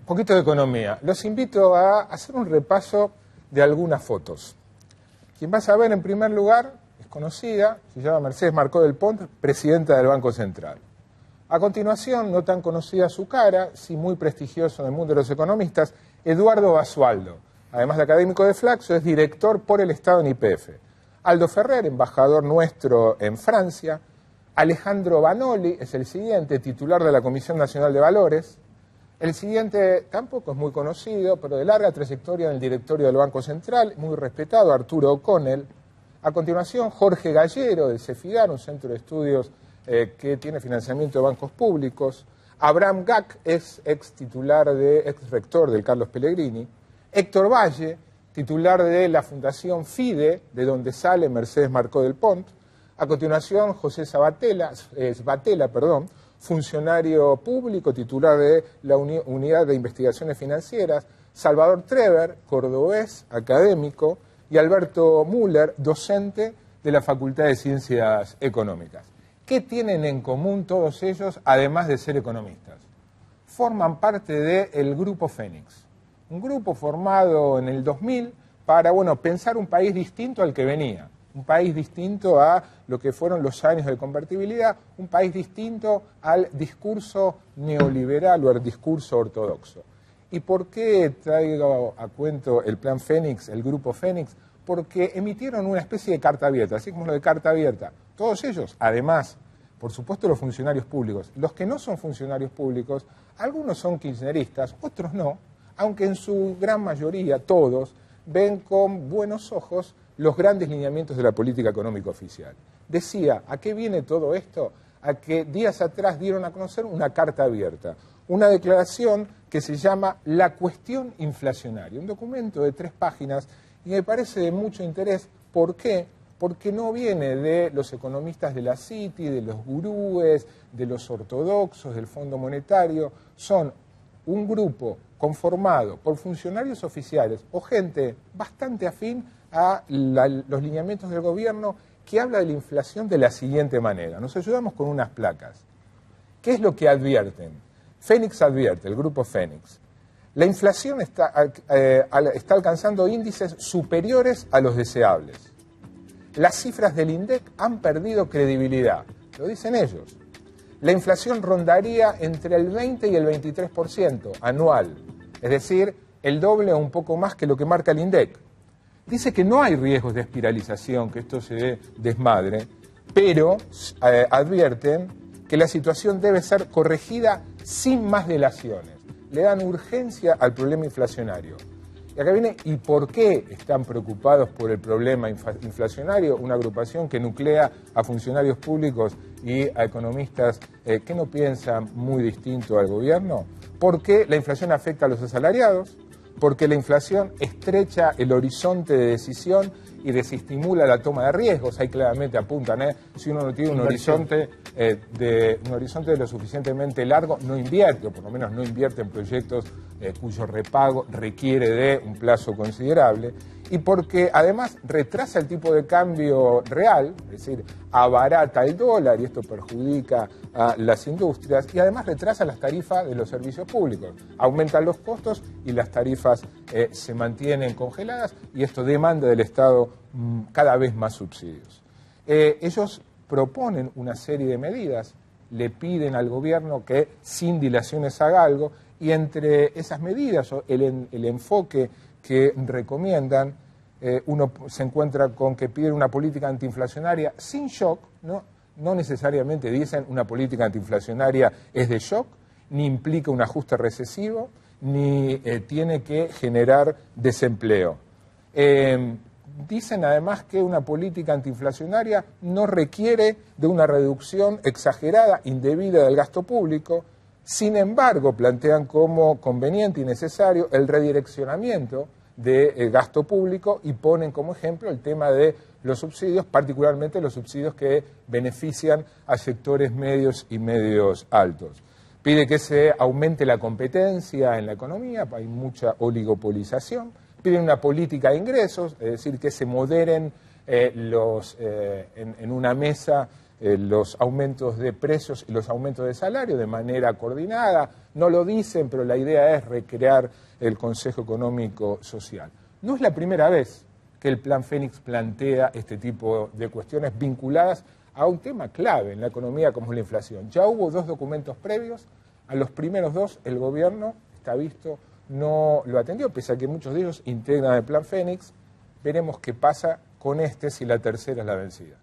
Un poquito de economía. Los invito a hacer un repaso de algunas fotos. Quien vas a ver en primer lugar es conocida, se llama Mercedes Marcó del Pont, presidenta del Banco Central. A continuación, no tan conocida su cara, sí muy prestigioso en el mundo de los economistas, Eduardo Basualdo. Además de académico de Flaxo, es director por el Estado en YPF. Aldo Ferrer, embajador nuestro en Francia. Alejandro Banoli es el siguiente, titular de la Comisión Nacional de Valores. El siguiente tampoco es muy conocido, pero de larga trayectoria en el directorio del Banco Central, muy respetado, Arturo O'Connell. A continuación, Jorge Gallero, del CEFIDAR, un centro de estudios que tiene financiamiento de bancos públicos. Abraham Gac, ex rector del Carlos Pellegrini. Héctor Valle, titular de la Fundación FIDE, de donde sale Mercedes Marcó del Pont. A continuación, José Sbatella, funcionario público, titular de la Unidad de Investigaciones Financieras, Salvador Trever, cordobés, académico, y Alberto Müller, docente de la Facultad de Ciencias Económicas. ¿Qué tienen en común todos ellos, además de ser economistas? Forman parte del Grupo Fénix, un grupo formado en el 2000 para, pensar un país distinto al que venía. Un país distinto a lo que fueron los años de convertibilidad, un país distinto al discurso neoliberal o al discurso ortodoxo. ¿Y por qué traigo a cuento el Plan Fénix, el Grupo Fénix? Porque emitieron una especie de carta abierta, así como lo de carta abierta. Todos ellos, además, por supuesto los funcionarios públicos. Los que no son funcionarios públicos, algunos son kirchneristas, otros no, aunque en su gran mayoría, todos, ven con buenos ojos los grandes lineamientos de la política económica oficial. Decía, ¿a qué viene todo esto? A que días atrás dieron a conocer una carta abierta, una declaración que se llama La Cuestión Inflacionaria, un documento de 3 páginas y me parece de mucho interés. ¿Por qué? Porque no viene de los economistas de la Citi, de los gurúes, de los ortodoxos, del Fondo Monetario, son un grupo conformado por funcionarios oficiales o gente bastante afín a los lineamientos del gobierno que habla de la inflación de la siguiente manera. Nos ayudamos con unas placas. ¿Qué es lo que advierten? Fénix advierte, el grupo Fénix. La inflación está alcanzando índices superiores a los deseables. Las cifras del INDEC han perdido credibilidad, lo dicen ellos. La inflación rondaría entre el 20 y el 23% anual, es decir, el doble o un poco más que lo que marca el INDEC. Dice que no hay riesgos de espiralización, que esto se desmadre, pero advierten que la situación debe ser corregida sin más dilaciones. Le dan urgencia al problema inflacionario. Y acá viene, ¿y por qué están preocupados por el problema inflacionario? Una agrupación que nuclea a funcionarios públicos y a economistas que no piensan muy distinto al gobierno. Porque la inflación afecta a los asalariados, porque la inflación estrecha el horizonte de decisión y desestimula la toma de riesgos. Ahí claramente apuntan, si uno no tiene un horizonte de lo suficientemente largo, no invierte, o por lo menos no invierte en proyectos cuyo repago requiere de un plazo considerable, y porque además retrasa el tipo de cambio real, es decir, abarata el dólar y esto perjudica a las industrias, y además retrasa las tarifas de los servicios públicos. Aumentan los costos y las tarifas se mantienen congeladas y esto demanda del Estado cada vez más subsidios. Ellos proponen una serie de medidas, le piden al gobierno que sin dilaciones haga algo, y entre esas medidas, el enfoque que recomiendan, uno se encuentra con que piden una política antiinflacionaria sin shock, no necesariamente dicen una política antiinflacionaria es de shock, ni implica un ajuste recesivo, ni tiene que generar desempleo. Dicen además que una política antiinflacionaria no requiere de una reducción exagerada, indebida del gasto público. Sin embargo, plantean como conveniente y necesario el redireccionamiento de gasto público y ponen como ejemplo el tema de los subsidios, particularmente los subsidios que benefician a sectores medios y medios altos. Pide que se aumente la competencia en la economía, hay mucha oligopolización. Piden una política de ingresos, es decir, que se moderen en una mesa los aumentos de precios y los aumentos de salario de manera coordinada. No lo dicen, pero la idea es recrear el Consejo Económico Social. No es la primera vez que el Plan Fénix plantea este tipo de cuestiones vinculadas a un tema clave en la economía como es la inflación. Ya hubo 2 documentos previos, a los primeros 2 el gobierno, está visto, no lo atendió, pese a que muchos de ellos integran el Plan Fénix. Veremos qué pasa con este si la tercera es la vencida.